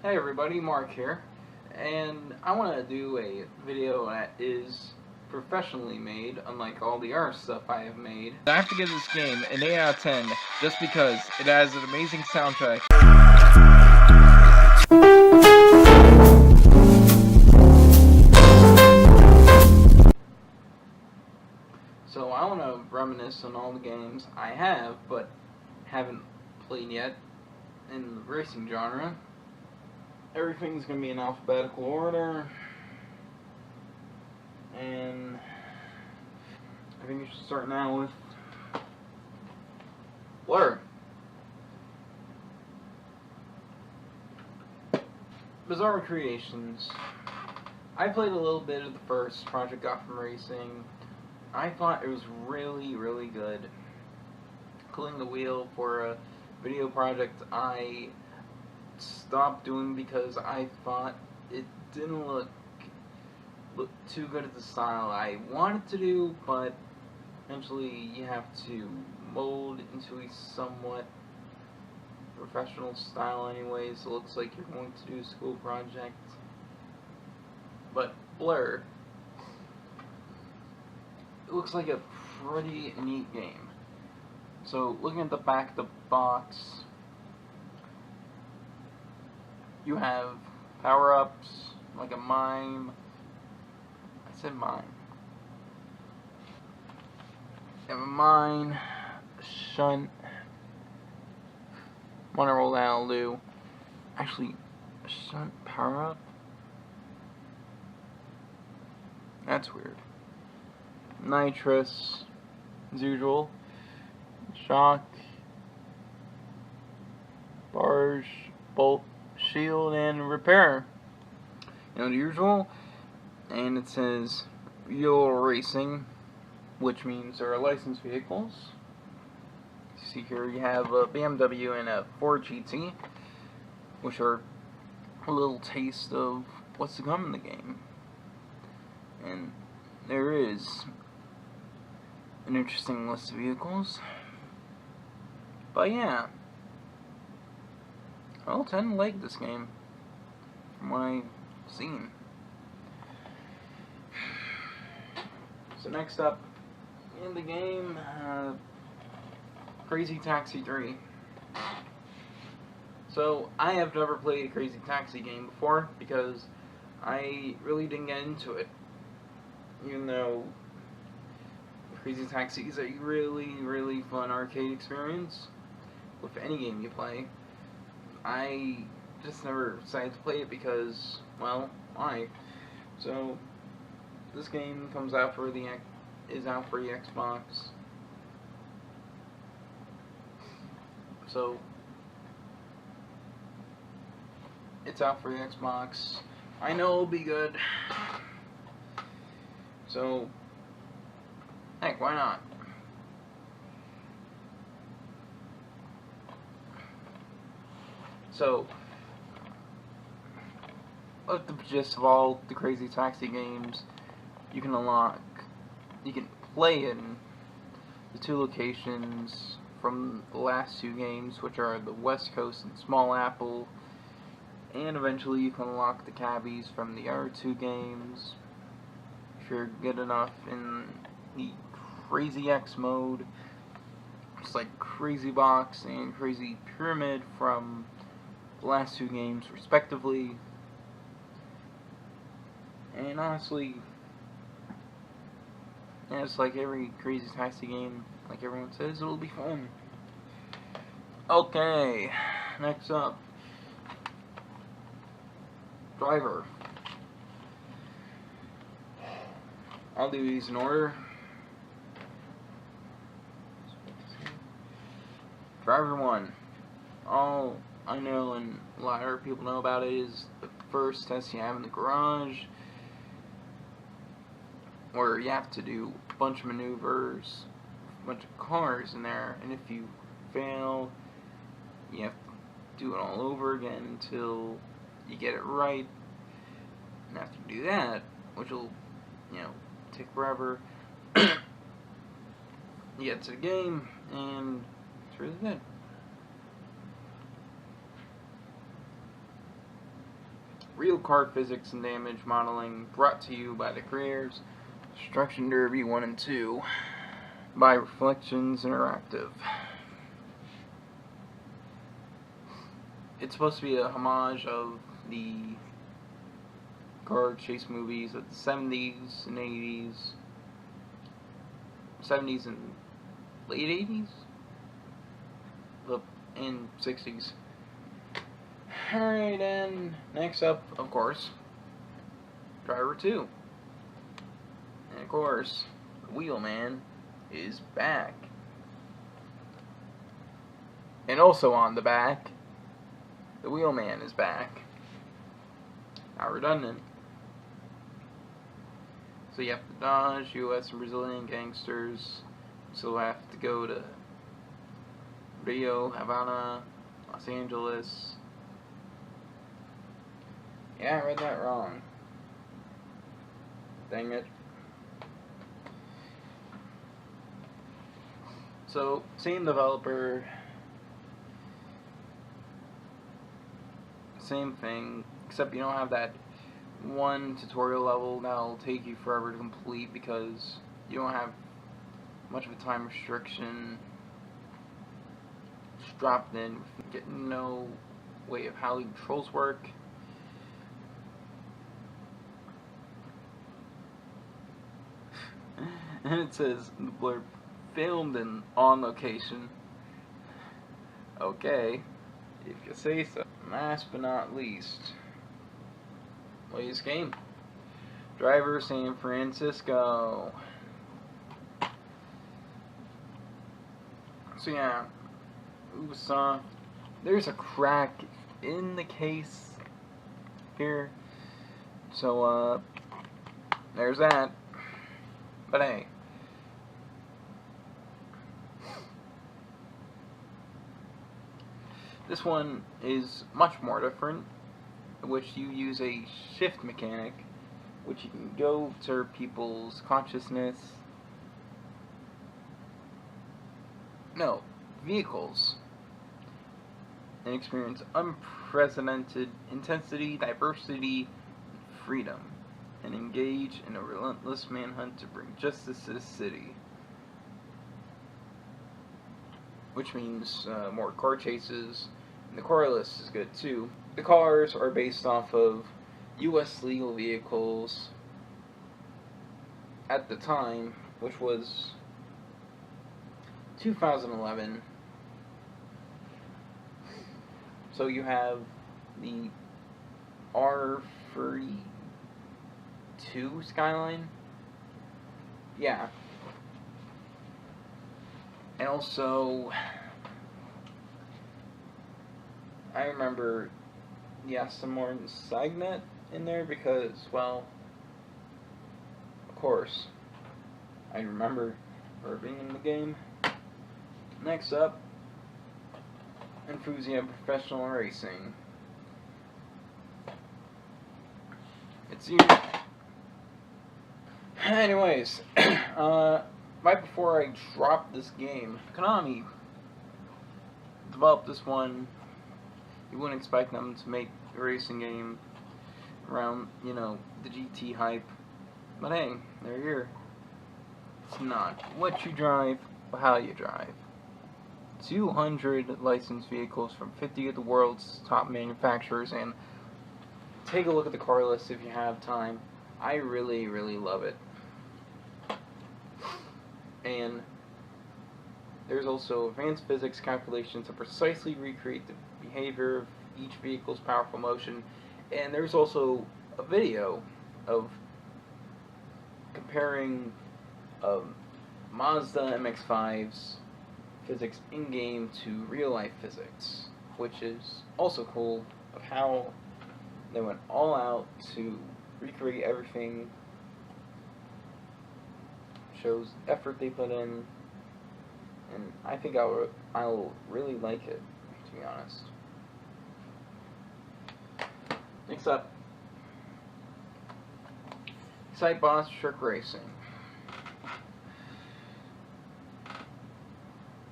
Hey everybody, Mark here, and I want to do a video that is professionally made, unlike all the other stuff I have made. I have to give this game an 8 out of 10 just because it has an amazing soundtrack. So I want to reminisce on all the games I have but haven't played yet in the racing genre. Everything's going to be in alphabetical order, and I think you should start now with Blur. Bizarre Creations. I played a little bit of the first Project Gotham Racing. I thought it was really, really good. Cooling the wheel for a video project I stopped doing because I thought it didn't look too good at the style I wanted to do, but eventually you have to mold into a somewhat professional style anyways. It looks like you're going to do a school project. But Blur, it looks like a pretty neat game. So looking at the back of the box, you have power-ups, like a mime. I said mime. You have a mine, a shunt, monorail Alu. Actually, a shunt power-up? That's weird. Nitrous, as usual. Shock, barge, bolt, shield, and repair. The usual. And it says Real Racing, which means there are licensed vehicles. You see here you have a BMW and a Ford GT, which are a little taste of what's to come in the game. And there is an interesting list of vehicles. But yeah, I'll tend to like this game from what I've seen. So next up in the game, Crazy Taxi 3. So I have never played a Crazy Taxi game before because I really didn't get into it. Even though Crazy Taxi is a really, really fun arcade experience with any game you play, I just never decided to play it because, well, why? So this game is out for the Xbox. So it's out for the Xbox. I know it'll be good. So heck, why not? So, with the gist of all the Crazy Taxi games, you can play in the two locations from the last two games, which are the West Coast and Small Apple, and eventually you can unlock the cabbies from the other two games if you're good enough in the Crazy X mode. It's like Crazy Box and Crazy Pyramid from the last two games respectively. And honestly, yeah, it's like every Crazy Taxi game, like everyone says, it'll be fun. Okay, next up, Driver. I'll do these in order. Driver 1. All I know and a lot of people know about it is the first test you have in the garage, where you have to do a bunch of maneuvers, a bunch of cars in there, and if you fail, you have to do it all over again until you get it right. And after you do that, which will, take forever, you get to the game, and it's really good. real car physics and damage modeling, brought to you by the creators Destruction Derby 1 and 2 by Reflections Interactive. It's supposed to be a homage of the car chase movies of the 70s and 80s, 70s and late 80s, and 60s. Alright, and next up, of course, Driver 2. And of course, Wheelman is back. And also on the back, the Wheelman is back. Not redundant. So you have to dodge US and Brazilian gangsters. So I have to go to Rio, Havana, Los Angeles. Yeah, I read that wrong. Dang it. So, same developer, same thing, except you don't have that one tutorial level that'll take you forever to complete because you don't have much of a time restriction dropped in, getting no way of how the controls work. And it says the blurb, filmed in on location. Okay, if you say so. Last but not least, latest game, Driver San Francisco. So yeah, Ubisoft, there's a crack in the case here, so there's that. But hey, this one is much more different, in which you use a shift mechanic, which you can go to people's consciousness. No, vehicles, and experience unprecedented intensity, diversity, and freedom, and engage in a relentless manhunt to bring justice to the city. Which means more car chases, and the car list is good too. The cars are based off of US legal vehicles at the time, which was 2011. So you have the R32 Skyline. Yeah. And also, I remember the Aston Martin Cygnet in there because, well, of course, I remember her being in the game. Next up, Enthusiast Professional Racing. It's you. Anyways, right before I dropped this game, Konami developed this one. You wouldn't expect them to make a racing game around, you know, the GT hype. But hey, they're here. It's not what you drive, but how you drive. 200 licensed vehicles from 50 of the world's top manufacturers, and take a look at the car list if you have time. I really, really love it. And there's also advanced physics calculations to precisely recreate the behavior of each vehicle's powerful motion. And there's also a video of comparing Mazda MX-5's physics in-game to real-life physics, which is also cool, of how they went all out to recreate everything. Shows the effort they put in, and I think I'll really like it, to be honest. Next up, Excitebots Trick Racing.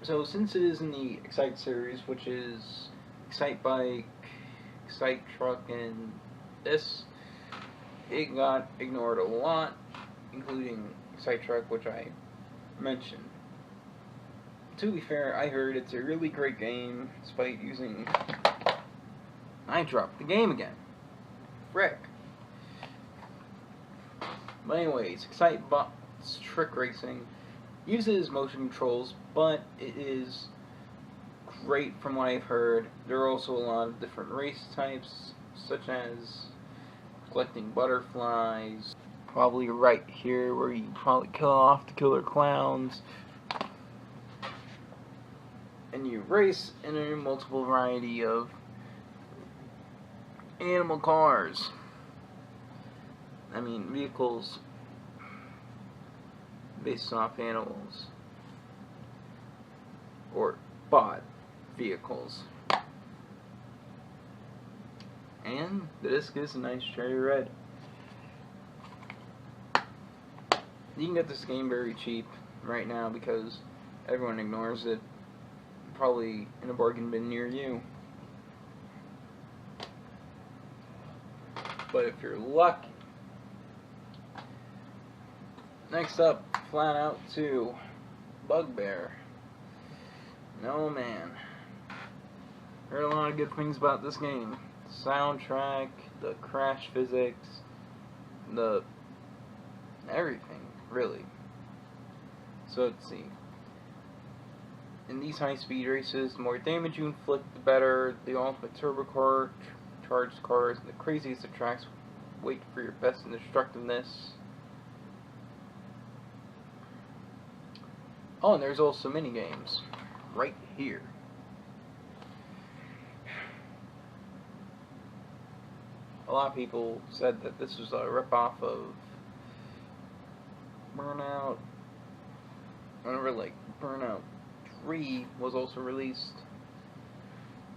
So since it is in the Excite series, which is Excite Bike, Excite Truck, and this. It got ignored a lot, including Sidetrack, which I mentioned. To be fair, I heard it's a really great game, despite using... I dropped the game again. Frick. But anyways, Excitebot's Trick Racing uses motion controls, but it is great from what I've heard. There are also a lot of different race types, such as collecting butterflies. Probably right here where you probably kill off the killer clowns. And you race in a multiple variety of animal cars. I mean, vehicles based off animals. Or bought vehicles. And the disc is a nice cherry red. You can get this game very cheap right now because everyone ignores it. Probably in a bargain bin near you. But if you're lucky. Next up, Flat Out 2, Bugbear. No man. Heard a lot of good things about this game. The soundtrack, the crash physics, the everything, really. So let's see. In these high-speed races, the more damage you inflict, the better. The ultimate turbo car, charged cars, and the craziest of tracks wait for your best in destructiveness. Oh, and there's also mini games right here. A lot of people said that this was a ripoff of Burnout. Whenever, like, Burnout 3 was also released.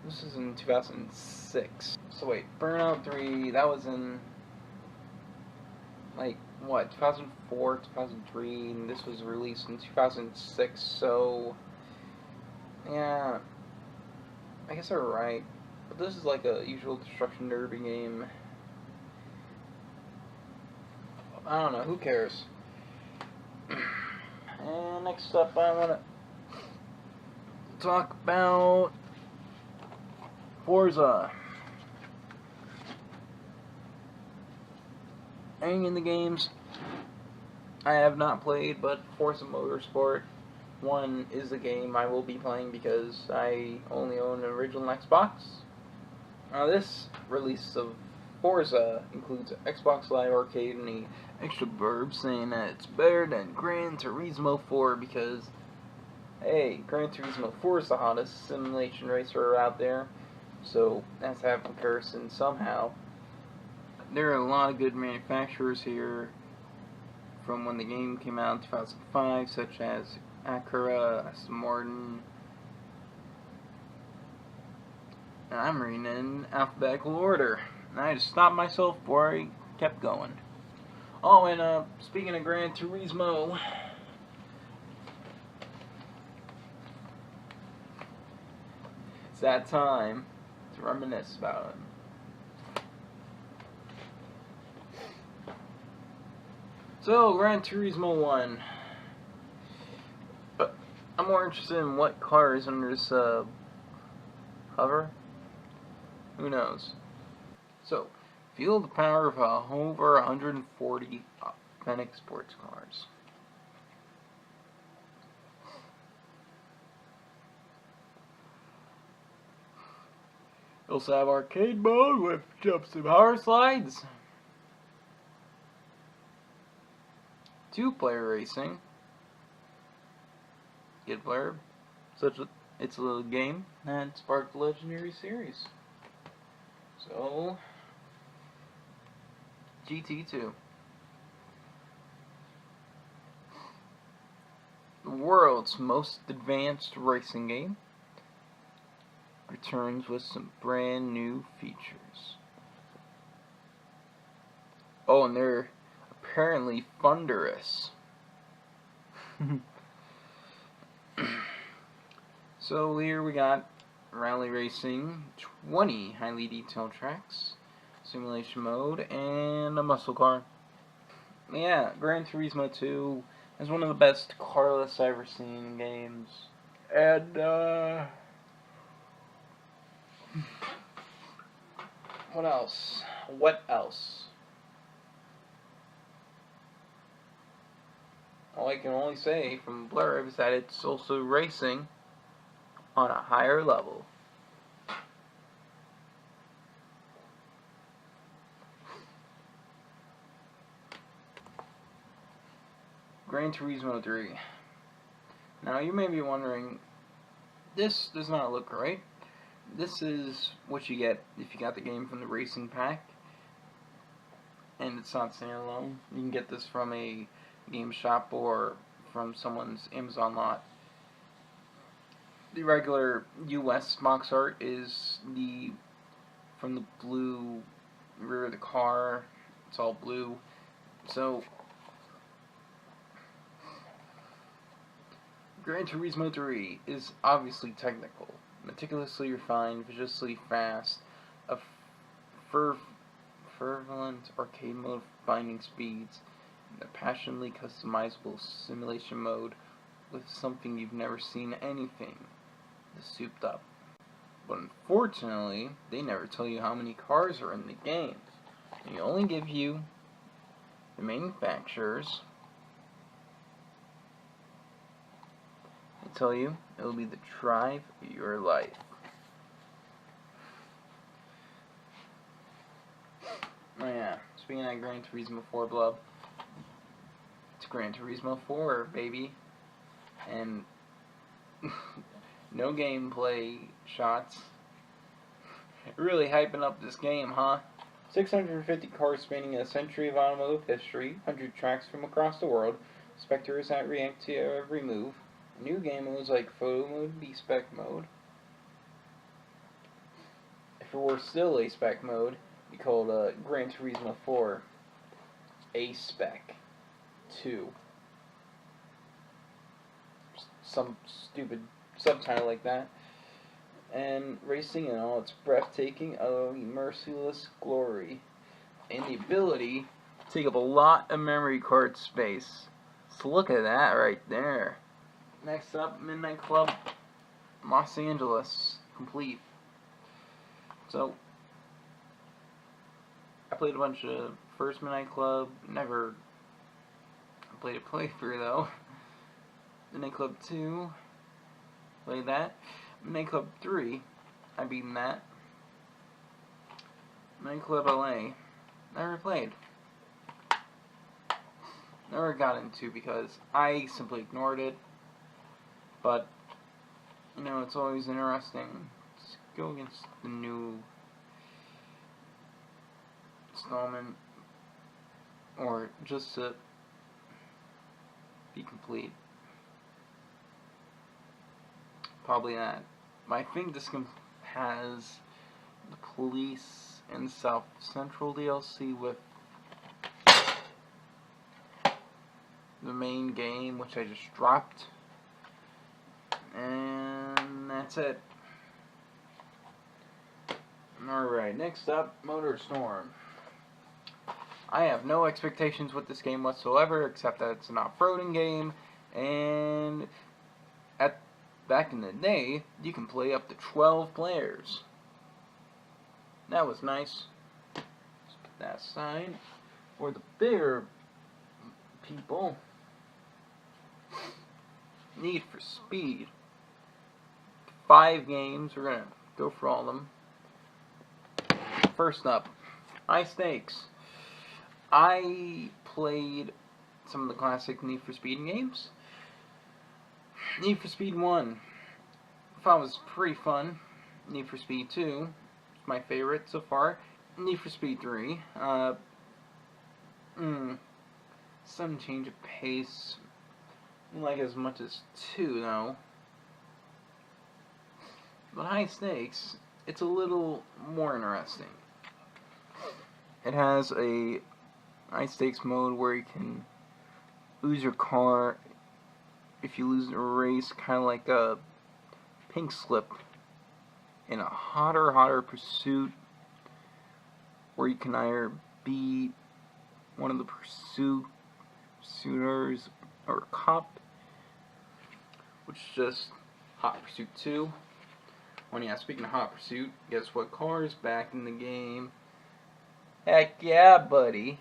This is in 2006. So wait, Burnout 3, that was in, like, what, 2004, 2003, and this was released in 2006, so, yeah, I guess they're right. But this is like a usual Destruction Derby game. I don't know, who cares? And next up, I want to talk about Forza. Any in the games I have not played, but Forza Motorsport 1 is the game I will be playing because I only own an original Xbox. Now this release of Forza includes Xbox Live Arcade and the extra blurb saying that it's better than Gran Turismo 4 because, hey, Gran Turismo 4 is the hottest simulation racer out there, so that's to have comparison somehow. There are a lot of good manufacturers here from when the game came out in 2005, such as Acura, Aston Martin, and I'm reading in alphabetical order. And I just stopped myself before I kept going. Oh, and speaking of Gran Turismo, it's that time to reminisce about it. So, Gran Turismo 1. But I'm more interested in what car is under this hover. Who knows? So, feel the power of over 140 authentic sports cars. We also have arcade mode with jumps and power slides. 2-player racing. Get blurb. It's a little game that sparked the legendary series. So, GT2. The world's most advanced racing game returns with some brand new features. Oh, and they're apparently thunderous. So here we got rally racing, 20 highly detailed tracks, simulation mode, and a muscle car. Yeah, Gran Turismo 2 is one of the best car lists I've ever seen in games. And, what else? What else? All I can only say from Blurb is that it's also racing on a higher level. Gran Turismo 3. Now you may be wondering, this does not look right. This is what you get if you got the game from the Racing Pack, and it's not standalone. You can get this from a game shop or from someone's Amazon lot. The regular US box art is from the blue rear of the car. It's all blue. So Gran Turismo 3 is obviously technical, meticulously refined, viciously fast, a fervent arcade mode for binding speeds, and a passionately customizable simulation mode with something you've never seen anything this souped up. But unfortunately, they never tell you how many cars are in the game. They only give you the manufacturers. They tell you it will be the drive of your life. Oh yeah, speaking of Gran Turismo 4 Blub, it's Gran Turismo 4, baby. And no gameplay shots. Really hyping up this game, huh? 650 cars spanning a century of automotive history, 100 tracks from across the world, spectators that react to every move, new game modes like photo mode, B-spec mode. If it were still A-spec mode, it'd be called Gran Turismo 4 A-spec 2. Some stupid subtitle like that. And racing in all its breathtaking, utterly merciless glory, and the ability to take up a lot of memory card space. So look at that right there. Next up, Midnight Club Los Angeles, complete. So, I played a bunch of first Midnight Club, never played a playthrough though. Midnight Club 2, played that. Midnight Club 3, I beaten that. Midnight Club LA, never played. Never got into because I simply ignored it. But, you know, it's always interesting to go against the new installment, or just to be complete. Probably not. I think this has the Police and South Central DLC with the main game, which I just dropped. And that's it. Alright, next up, MotorStorm. I have no expectations with this game whatsoever, except that it's an off-roading game, and back in the day, you can play up to 12 players. That was nice. Let's put that aside. For the bigger people, Need for Speed. 5 games. We're going to go for all of them. First up, High Stakes. I played some of the classic Need for Speed games. Need for Speed 1, I thought it was pretty fun. Need for Speed 2, my favorite so far. Need for Speed 3, some change of pace. Didn't like as much as 2 though. But High Stakes, it's a little more interesting. It has a High Stakes mode where you can lose your car if you lose a race, kind of like a Pink Slip in a hotter pursuit. where you can either be one of the pursuers or a cop, which is just Hot Pursuit 2. When yeah, speaking of Hot Pursuit, guess what car is back in the game? Heck yeah, buddy.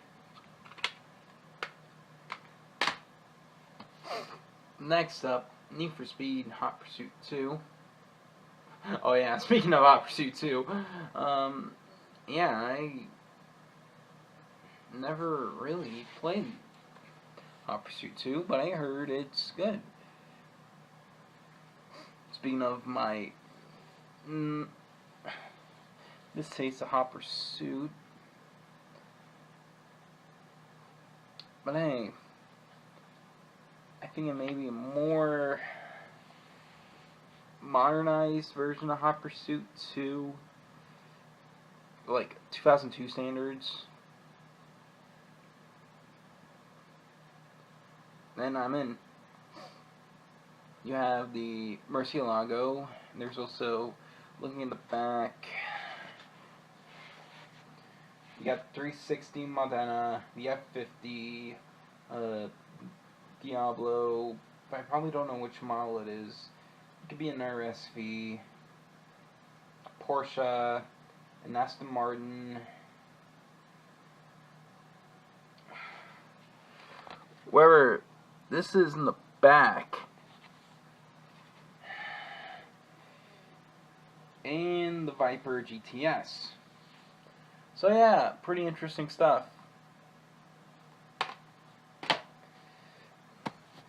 Next up, Need for Speed Hot Pursuit 2. Oh yeah, speaking of Hot Pursuit 2, yeah, I never really played Hot Pursuit 2, but I heard it's good. Speaking of my distaste of Hot Pursuit, but hey, I think it may be a more modernized version of Hot Pursuit 2, like 2002 standards. Then I'm in. You have the Murcielago. There's also, looking in the back, you got the 360 Montana, the F50, Diablo. I probably don't know which model it is. It could be an RSV, Porsche, an Aston Martin. Wherever this is in the back. And the Viper GTS. So yeah, pretty interesting stuff.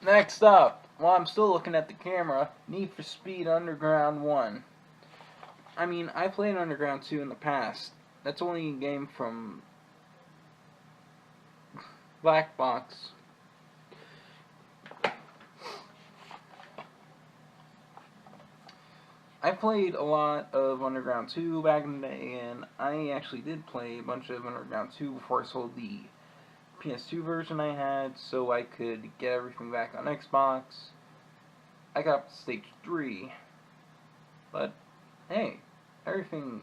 Next up, while I'm still looking at the camera, Need for Speed Underground 1. I mean, I played Underground 2 in the past. That's only a game from Black Box. I played a lot of Underground 2 back in the day, and I actually did play a bunch of Underground 2 before I sold the PS2 version I had, so I could get everything back on Xbox. I got up to stage 3, but hey, everything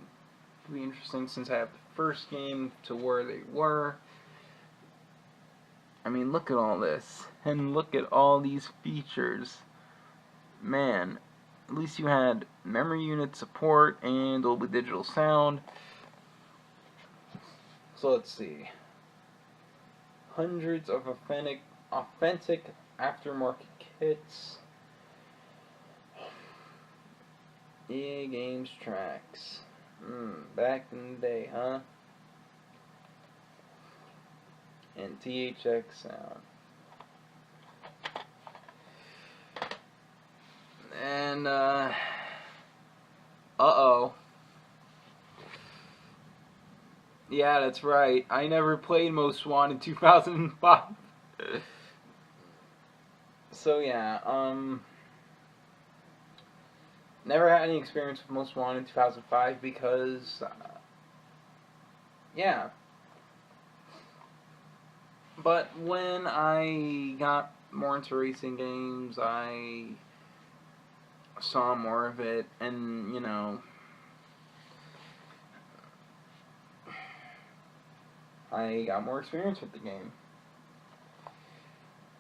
could be interesting since I have the first game to where they were. I mean, look at all this, and look at all these features. Man, at least you had memory unit support and Dolby Digital sound. So let's see. Hundreds of authentic aftermarket kits. EA Games tracks. Back in the day, huh? And THX sound. And, uh-oh. Yeah, that's right. I never played Most Wanted 2005. So, yeah, never had any experience with Most Wanted 2005 because, yeah. But when I got more into racing games, I saw more of it, and, you know, I got more experience with the game.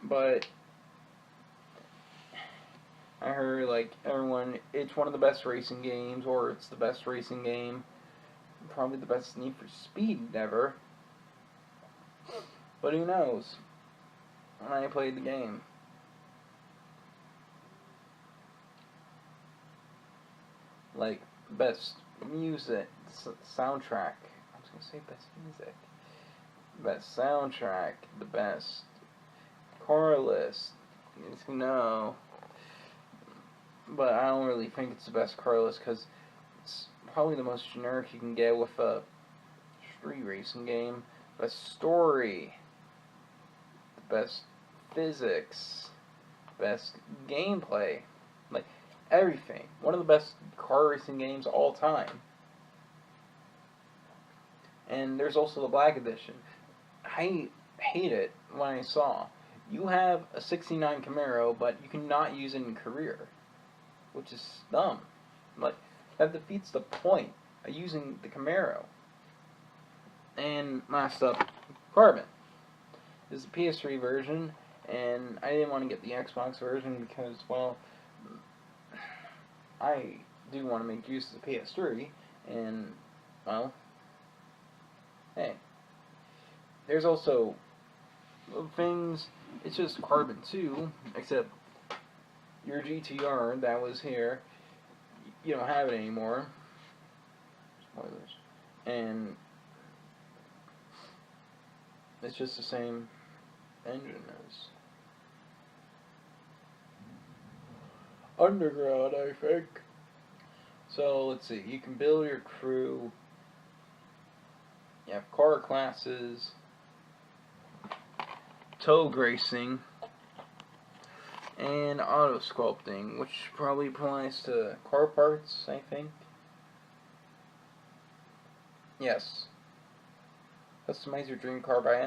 But I heard, like, everyone, it's one of the best racing games, or it's the best racing game, probably the best Need for Speed ever. But who knows? When I played the game. Like, best music, soundtrack. I was gonna say best music. Best soundtrack, the best car list. No. But I don't really think it's the best car list because it's probably the most generic you can get with a street racing game. Best story. The best physics. Best gameplay. Like, everything. One of the best car racing games of all time. And there's also the Black Edition. I hate it when I saw you have a 69 Camaro, but you cannot use it in career, which is dumb. Like, that defeats the point of using the Camaro. And last up, Carbon. This is the PS3 version, and I didn't want to get the Xbox version because, well, I do want to make use of the PS3, and, well, hey. There's also things, it's just Carbon 2, except your GTR that was here, you don't have it anymore. Spoilers. And it's just the same engine as Underground, I think. So let's see, you can build your crew, you have car classes, tow racing, and auto sculpting, which probably applies to car parts, I think. Yes. Customize your dream car by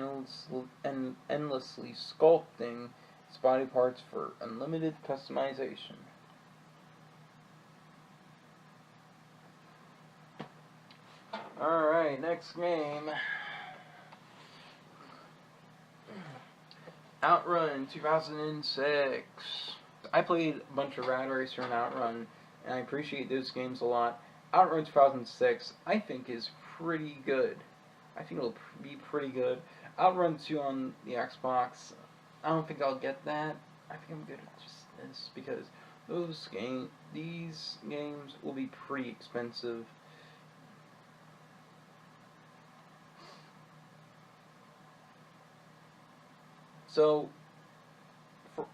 endlessly sculpting its body parts for unlimited customization. Alright, next game. Outrun 2006. I played a bunch of Rad Racer and Outrun, and I appreciate those games a lot. Outrun 2006, I think, is pretty good. I think it'll be pretty good. Outrun 2 on the Xbox, I don't think I'll get that. I think I'm good at just this, because these games will be pretty expensive. So, for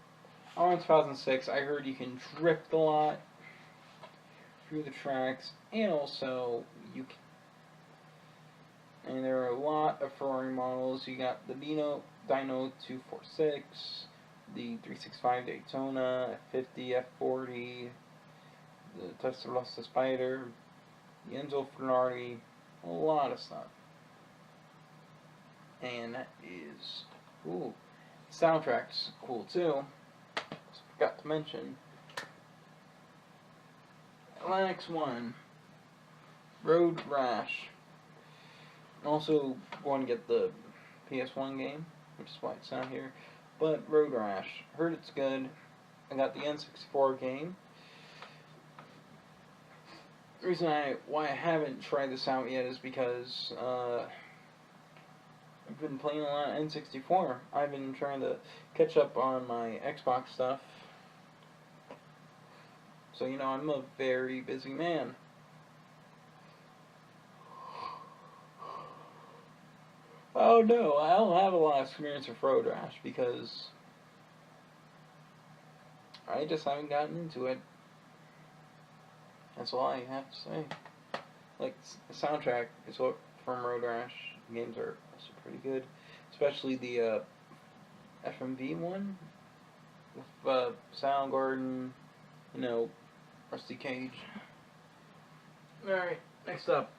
Outrun 2006, I heard you can drift a lot through the tracks, and also you can. And there are a lot of Ferrari models. You got the Dyno 246, the 365 Daytona, F50, F40, the Testarossa Spider, the Enzo Ferrari, a lot of stuff. And that is cool. The soundtrack's cool too. Forgot to mention. Atlantic 1, Road Rash. Also going to get the PS1 game, which is why it's not here. But Road Rash, heard it's good. I got the N64 game. The reason why I haven't tried this out yet is because I've been playing a lot of N64. I've been trying to catch up on my Xbox stuff. So, you know, I'm a very busy man. Oh no, I don't have a lot of experience with Road Rash because I just haven't gotten into it. That's all I have to say. Like, the soundtrack is what from Road Rash games are also pretty good, especially the FMV one with Soundgarden, you know, Rusty Cage. Alright, next up.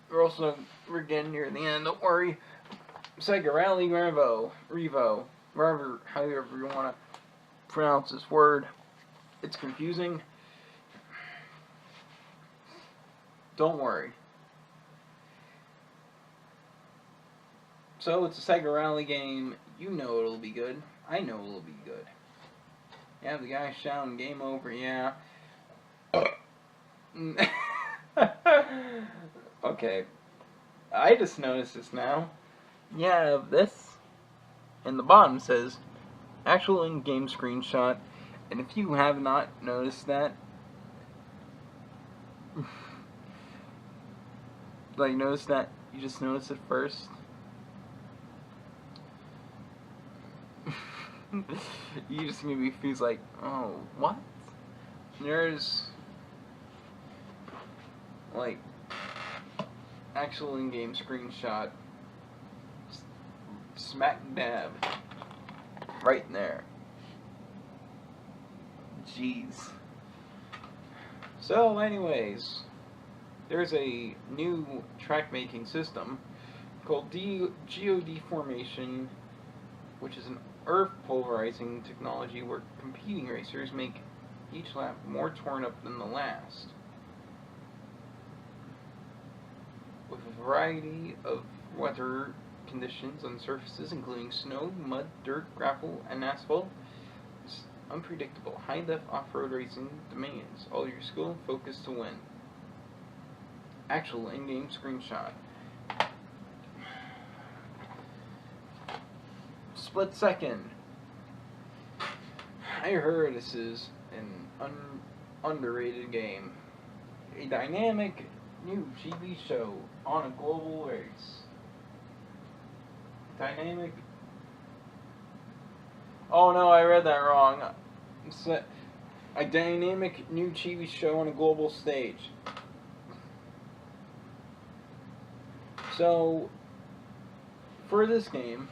We're getting near the end, don't worry. Sega Rally Revo, however you want to pronounce this word. It's confusing. Don't worry. So, it's a Sega Rally game. You know it'll be good. I know it'll be good. Yeah, the guy shouting game over, yeah. Okay. I just noticed this now. Yeah, this. And the bottom says, actual in-game screenshot. And if you have not noticed that, like, notice that, you just noticed it first. You just gonna be feels like, oh, what? There's like actual in-game screenshot, smack dab, right in there. Jeez. So, anyways, there's a new track making system called geodeformation, which is an earth pulverizing technology where competing racers make each lap more torn up than the last, with a variety of weather conditions on surfaces including snow, mud, dirt, gravel, and asphalt. This unpredictable high-def off-road racing demands all your skill and focus to win. Actual in-game screenshot. Split Second. I heard this is an underrated game. A dynamic new TV show on a global race. Dynamic. Oh no, I read that wrong. It's a dynamic new TV show on a global stage. So, for this game,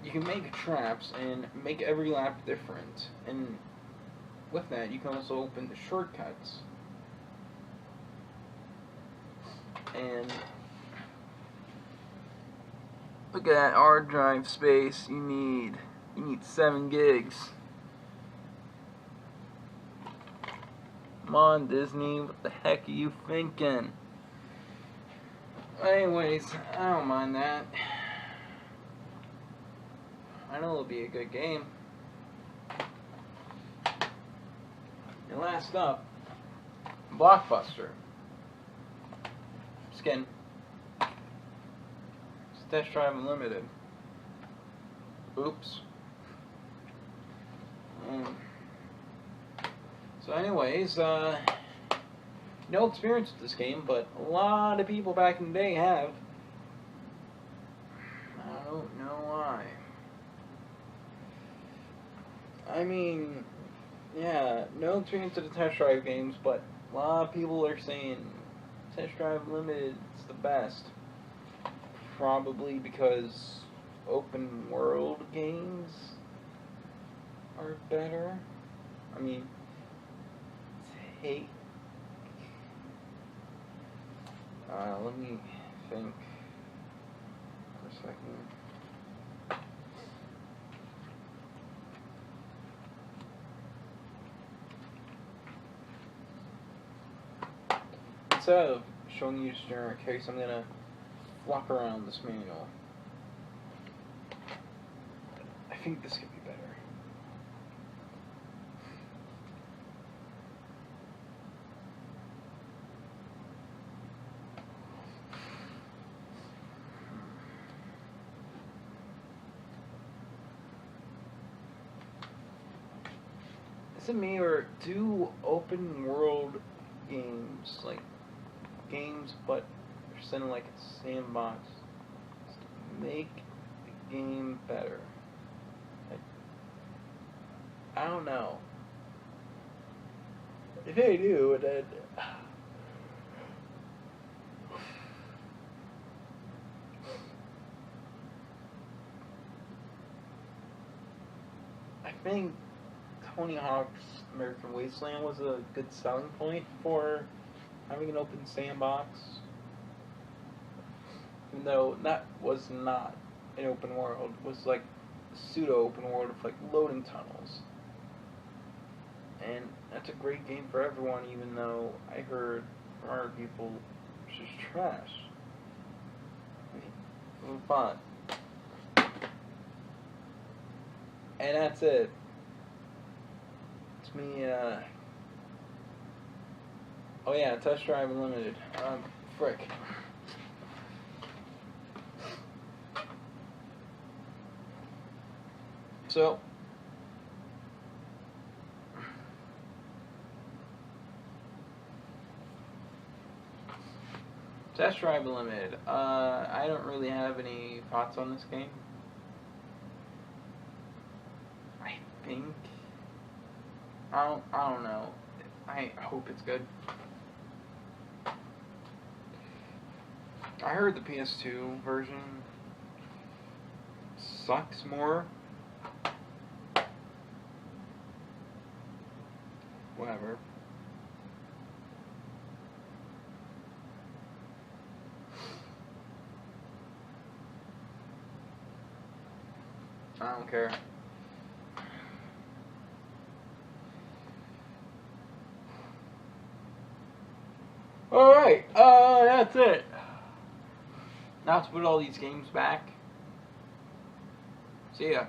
you can make traps and make every lap different. And with that, you can also open the shortcuts. And look at that hard drive space you need. You need 7 gigs. Come on, Disney, what the heck are you thinking? Anyways, I don't mind that. I know it'll be a good game. And last up, Blockbuster. Skin. It's Test Drive Unlimited. Oops. So anyways, no experience with this game, but a lot of people back in the day have. I don't know why. I mean, yeah, no experience with the Test Drive games, but a lot of people are saying Test Drive Limited is the best. Probably because open world games are better. I mean, let me think for a second. Instead of showing you just generic case, I'm gonna walk around this manual. I think this could be better. Is it me, or do open world games, like games but they're set in like a sandbox, make the game better? I don't know. If they do, then I think Tony Hawk's American Wasteland was a good selling point for having an open sandbox. Even though that was not an open world, it was like a pseudo-open world with like loading tunnels. And that's a great game for everyone, even though I heard from other people it's just trash. I mean, it was fun. And that's it. It's me, oh yeah, Test Drive Unlimited. Frick. So, Test Drive Unlimited. I don't really have any thoughts on this game. I think I don't know. I hope it's good. I heard the PS2 version sucks more. Whatever. I don't care. Alright, that's it. Now to put all these games back. See ya.